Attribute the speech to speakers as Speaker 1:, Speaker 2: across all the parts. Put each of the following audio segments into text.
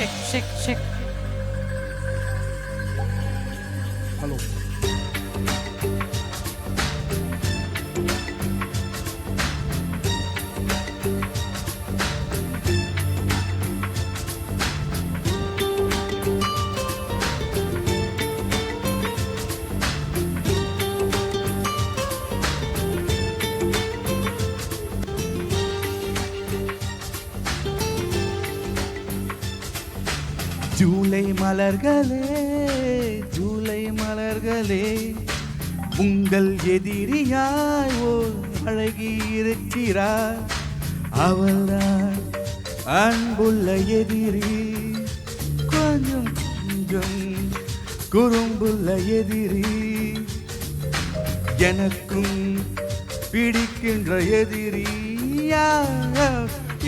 Speaker 1: check.
Speaker 2: Hello. July மலர்களே ஜூலை மலர்களே உங்கள் எதிரியாய் ஓர் அழகி இருக்கிறார் அவள்தான் அன்புள்ள எதிரி கொஞ்சம் கொஞ்சம் குறும்புள்ள எதிரி எனக்கும் பிடிக்கின்ற எதிரி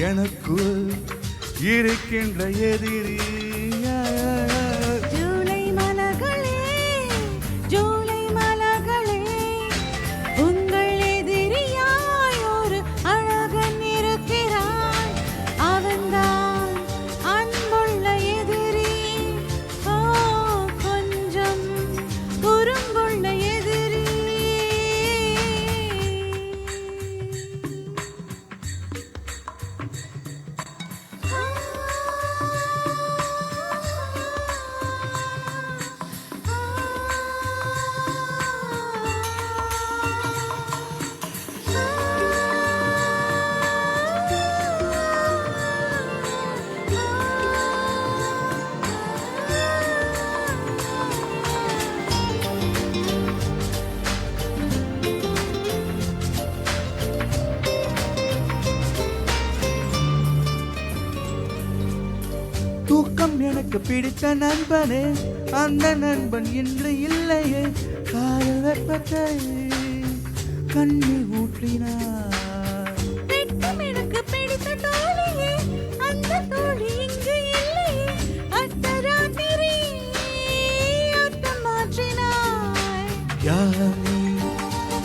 Speaker 2: எனக்குள் இருக்கின்ற எதிரி
Speaker 1: ஜூலை மலர்களே ஜூலை மலர்களே உங்கள் எதிரியாய் ஒரு அழகன் இருக்கிறான் அவன்தான் அன்புள்ள எதிரி ஓ கொஞ்சம் குறும்புள்ள எதிரி
Speaker 2: தூக்கம் எனக்கு பிடித்த நண்பனே அந்த நண்பன் இன்று இல்லையே காதல் வெப்பத்தை கண்ணில் ஊற்றினார்
Speaker 1: எனக்கு பிடித்த தோழியே அந்த தோழி இங்கு இல்லையே அர்த்தராத்திரி அர்த்தம் மாற்றினாய்
Speaker 2: யார் நீ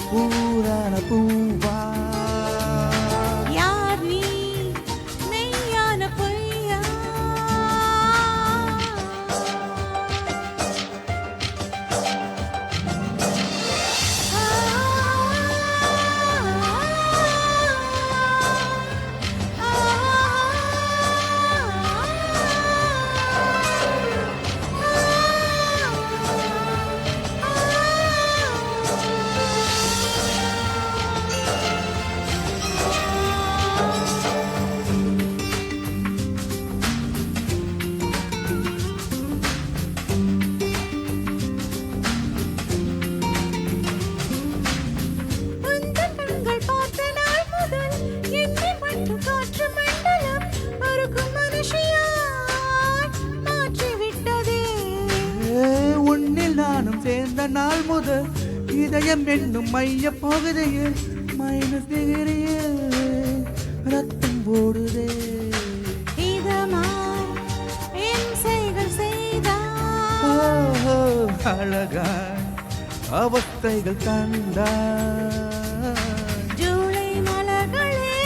Speaker 2: பூரான பூவா
Speaker 1: யார் நீ மெய்யான பொய்யா
Speaker 2: நானும் சேர்ந்த நாள் முதல் இதயம் என்னும் மைய பகுதியில் மைனஸ் டிகிரியில் ரத்தம் ஓடுதே அழகாய் அவஸ்தைகள் தந்தா
Speaker 1: ஜூலை மலர்களே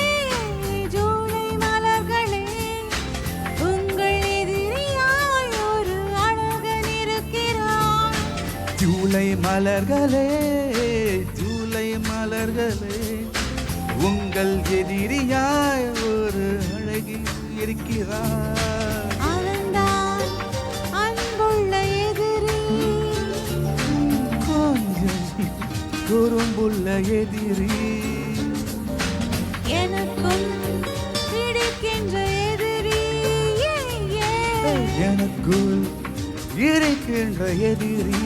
Speaker 1: ஜூலை மலர்களே உங்கள் எதிரியாய் ஒரு அழகன் இருக்கிறான்
Speaker 2: ஜூலை மலர்களே ஜூலை மலர்களே உங்கள் எதிரியாய் ஒரு அழகி இருக்கிறார்
Speaker 1: அவன்தான் அன்புள்ள எதிரி
Speaker 2: கொஞ்சம் குறும்புள்ள எதிரி
Speaker 1: எனக்கும் பிடிக்கின்ற எதிரி
Speaker 2: எனக்குள் இருக்கின்ற எதிரி